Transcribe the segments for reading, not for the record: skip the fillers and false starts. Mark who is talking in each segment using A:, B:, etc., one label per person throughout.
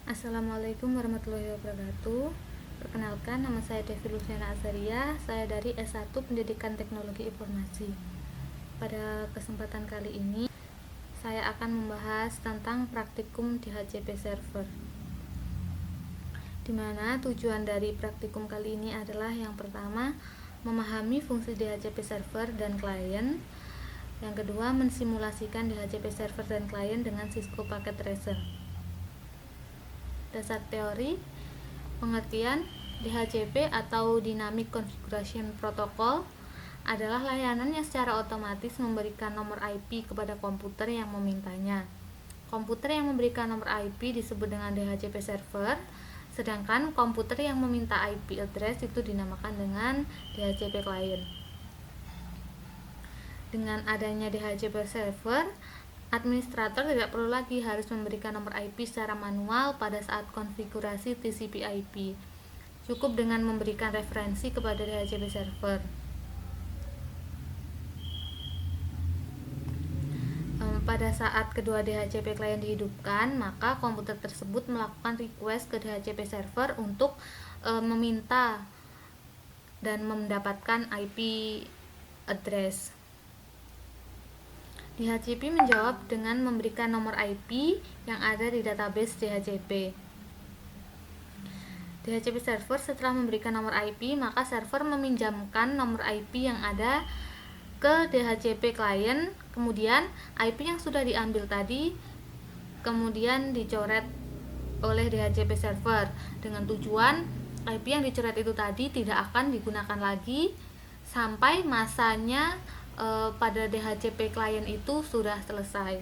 A: Assalamualaikum warahmatullahi wabarakatuh. Perkenalkan, nama saya Devi Luciana Azaria. Saya dari S1 Pendidikan Teknologi Informasi. Pada kesempatan kali ini, saya akan membahas tentang praktikum di HCP Server. Di mana tujuan dari praktikum kali ini adalah yang pertama, memahami fungsi DHCP Server dan klien. Yang kedua, mensimulasikan DHCP Server dan klien dengan Cisco Packet Tracer. Dasar teori pengertian DHCP atau Dynamic Configuration Protocol adalah layanan yang secara otomatis memberikan nomor IP kepada komputer yang memintanya. Komputer yang memberikan nomor IP disebut dengan DHCP server, sedangkan komputer yang meminta IP address itu dinamakan dengan DHCP client. Dengan adanya DHCP server, administrator tidak perlu lagi harus memberikan nomor IP secara manual pada saat konfigurasi TCP/IP. Cukup dengan memberikan referensi kepada DHCP server. Pada saat kedua DHCP client dihidupkan, maka komputer tersebut melakukan request ke DHCP server untuk meminta dan mendapatkan IP address. DHCP menjawab dengan memberikan nomor IP yang ada di database DHCP. DHCP server setelah memberikan nomor IP, maka server meminjamkan nomor IP yang ada ke DHCP client, kemudian IP yang sudah diambil tadi kemudian dicoret oleh DHCP server dengan tujuan IP yang dicoret itu tadi tidak akan digunakan lagi sampai masanya pada DHCP client itu sudah selesai.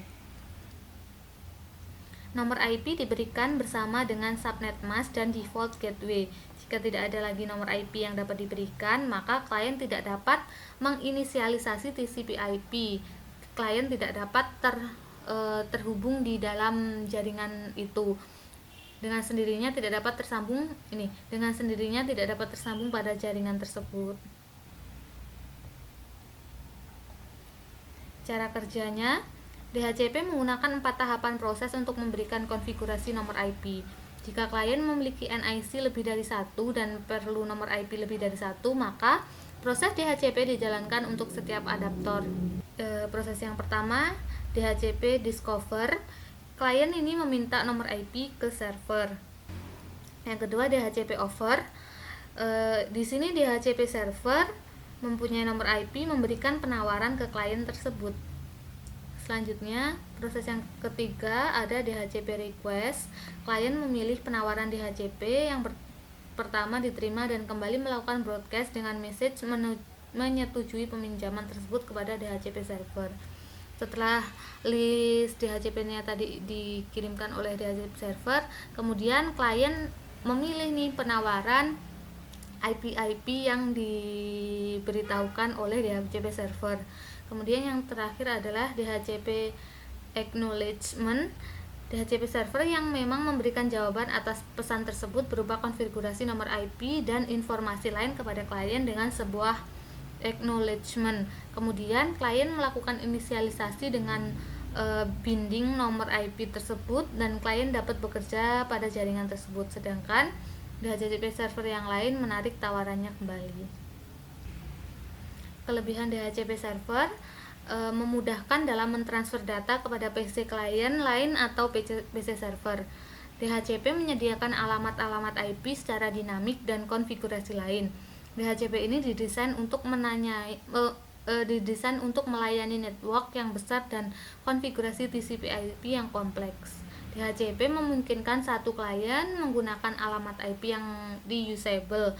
A: Nomor IP diberikan bersama dengan subnet mask dan default gateway. Jika tidak ada lagi nomor IP yang dapat diberikan, maka klien tidak dapat menginisialisasi TCP/IP. Klien tidak dapat terhubung di dalam jaringan itu. Dengan sendirinya tidak dapat tersambung pada jaringan tersebut. Cara kerjanya, DHCP menggunakan 4 tahapan proses untuk memberikan konfigurasi nomor IP. Jika klien memiliki NIC lebih dari 1 dan perlu nomor IP lebih dari 1, maka proses DHCP dijalankan untuk setiap adaptor. Proses yang pertama, DHCP discover. Klien ini meminta nomor IP ke server. Yang kedua, DHCP offer. Di sini DHCP server mempunyai nomor IP memberikan penawaran ke klien tersebut. Selanjutnya, proses yang ketiga ada DHCP request. Klien memilih penawaran DHCP yang pertama diterima dan kembali melakukan broadcast dengan message menyetujui peminjaman tersebut kepada DHCP server. Setelah list DHCP-nya tadi dikirimkan oleh DHCP server, kemudian klien memilih nih penawaran IP yang diberitahukan oleh DHCP server. Kemudian yang terakhir adalah DHCP acknowledgement. DHCP server yang memang memberikan jawaban atas pesan tersebut berupa konfigurasi nomor IP dan informasi lain kepada klien dengan sebuah acknowledgement. Kemudian klien melakukan inisialisasi dengan binding nomor IP tersebut dan klien dapat bekerja pada jaringan tersebut, sedangkan DHCP server yang lain menarik tawarannya kembali. Kelebihan DHCP server memudahkan dalam mentransfer data kepada PC klien lain atau PC server. DHCP menyediakan alamat-alamat IP secara dinamik dan konfigurasi lain. DHCP ini didesain untuk melayani network yang besar dan konfigurasi TCP/IP yang kompleks. DHCP memungkinkan satu klien menggunakan alamat IP yang reusable.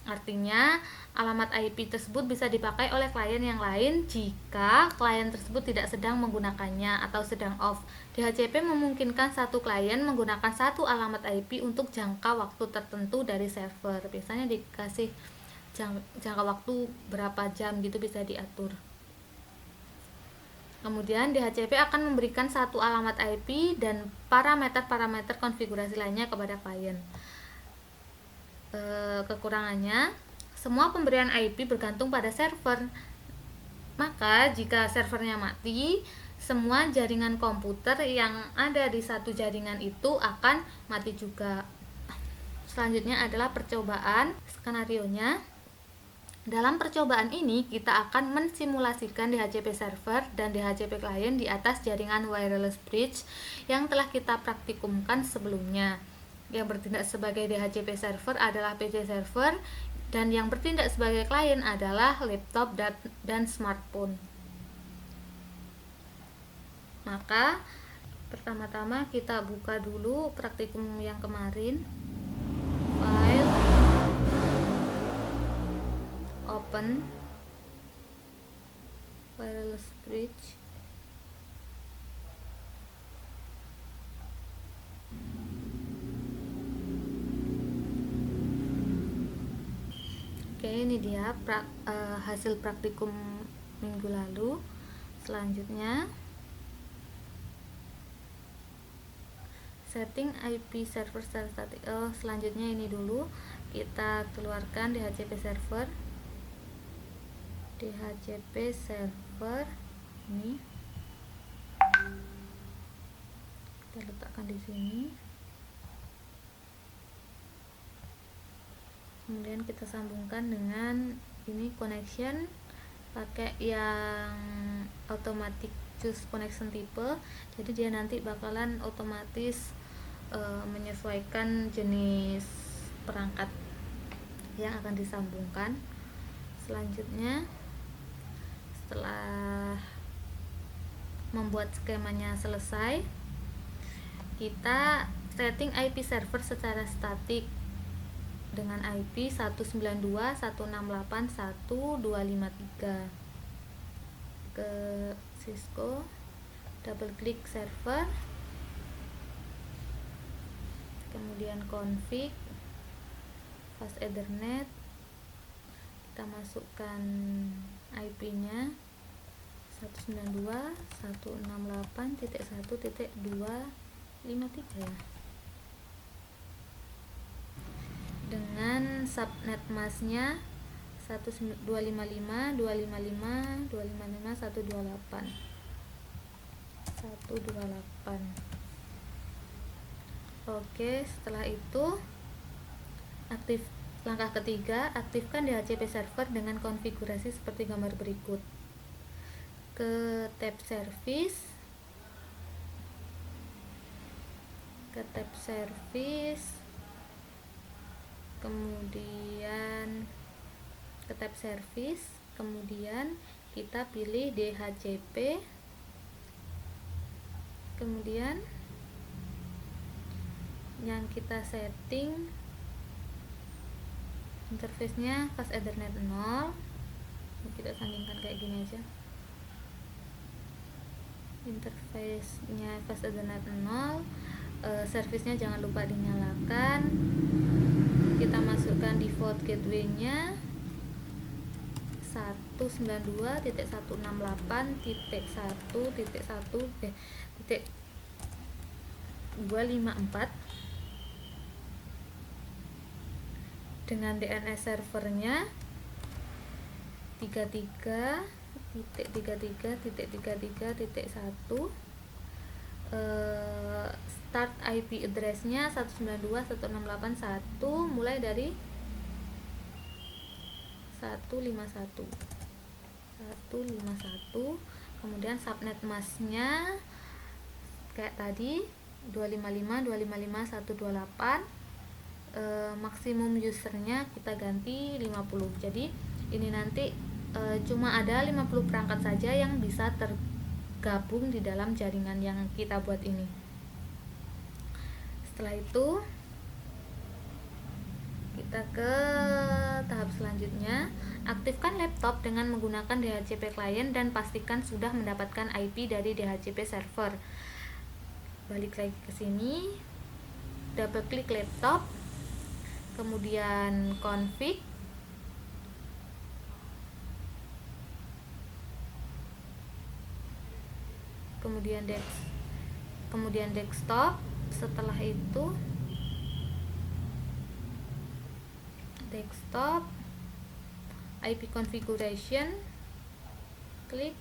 A: Artinya, alamat IP tersebut bisa dipakai oleh klien yang lain jika klien tersebut tidak sedang menggunakannya atau sedang off. DHCP memungkinkan satu klien menggunakan satu alamat IP untuk jangka waktu tertentu dari server. Biasanya dikasih jangka waktu berapa jam gitu bisa diatur. Kemudian DHCP akan memberikan satu alamat IP dan parameter-parameter konfigurasi lainnya kepada klien. Kekurangannya, semua pemberian IP bergantung pada server. Maka jika servernya mati, semua jaringan komputer yang ada di satu jaringan itu akan mati juga. Selanjutnya adalah percobaan. Skenarionya, dalam percobaan ini kita akan mensimulasikan DHCP server dan DHCP client di atas jaringan wireless bridge yang telah kita praktikumkan sebelumnya. Yang bertindak sebagai DHCP server adalah PC server, dan yang bertindak sebagai klien adalah laptop dan smartphone. Maka pertama-tama kita buka dulu praktikum yang kemarin. File, open, wireless bridge. Oke, ini dia hasil praktikum minggu lalu. Selanjutnya, setting IP server static. Selanjutnya ini dulu kita keluarkan DHCP server. DHCP server ini kita letakkan di sini. Kemudian kita sambungkan dengan ini connection, pakai yang automatic choose connection type. Jadi dia nanti bakalan otomatis menyesuaikan jenis perangkat yang akan disambungkan. Selanjutnya, setelah membuat skemanya selesai, kita setting IP server secara statik dengan IP 192.168.1.253 ke Cisco. Double klik server, kemudian config fast ethernet, kita masukkan IP-nya 192.168.1.253 ya, dengan subnet masknya 125.255.255.128. Oke, setelah itu langkah ketiga, aktifkan DHCP server dengan konfigurasi seperti gambar berikut. Ke tab service, kemudian kita pilih DHCP, kemudian yang kita setting interface-nya fast ethernet 0. Kita sandingkan kayak gini aja, interface-nya fast ethernet 0. Service-nya jangan lupa dinyalakan. Kita masukkan default gateway-nya 192.168.1.254 dengan DNS servernya 33.33.33.1. Start IP address-nya 192.168.1 mulai dari 151. Kemudian subnet masknya kayak tadi 255.255.128. Maksimum usernya kita ganti 50. Jadi ini nanti cuma ada 50 perangkat saja yang bisa tergabung di dalam jaringan yang kita buat ini. Setelah itu kita ke tahap selanjutnya, aktifkan laptop dengan menggunakan DHCP client dan pastikan sudah mendapatkan IP dari DHCP server. Balik lagi ke sini, double klik laptop, kemudian config, kemudian desktop. Setelah itu desktop, IP configuration, klik.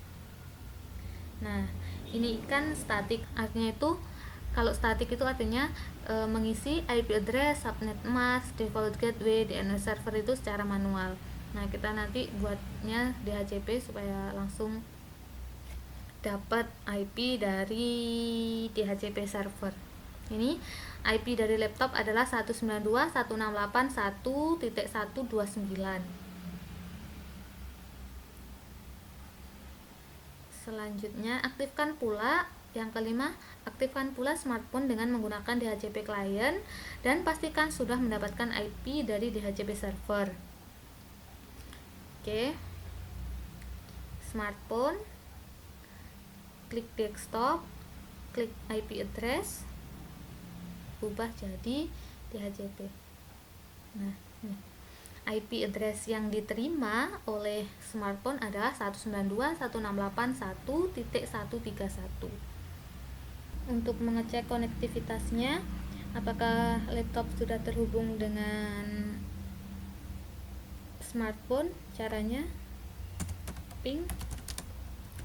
A: Nah, Ini kan static, artinya itu kalau static itu artinya mengisi IP address, subnet mask, default gateway, DNS server itu secara manual. Nah, kita nanti buatnya DHCP supaya langsung dapat IP dari DHCP server. Ini IP dari laptop adalah 192.168.1.129. Selanjutnya, aktifkan pula yang kelima, aktifkan pula smartphone dengan menggunakan DHCP client dan pastikan sudah mendapatkan IP dari DHCP server. Oke. Smartphone, klik desktop, klik IP address, ubah jadi DHCP. Nah, ini IP address yang diterima oleh smartphone adalah 192.168.1.131. Untuk mengecek konektivitasnya, apakah laptop sudah terhubung dengan smartphone, caranya ping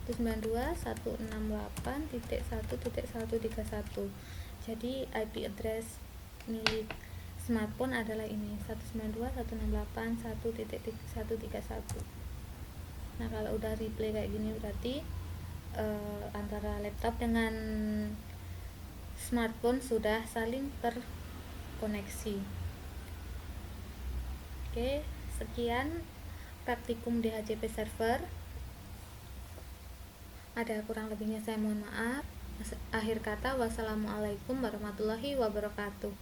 A: 192.168.1.131. Jadi IP address milik smartphone adalah ini 192.168.1.131. Nah, kalau udah replay kayak gini berarti antara laptop dengan smartphone sudah saling terkoneksi. Oke, sekian praktikum DHCP server. Ada kurang lebihnya saya mohon maaf. Akhir kata, wassalamualaikum warahmatullahi wabarakatuh.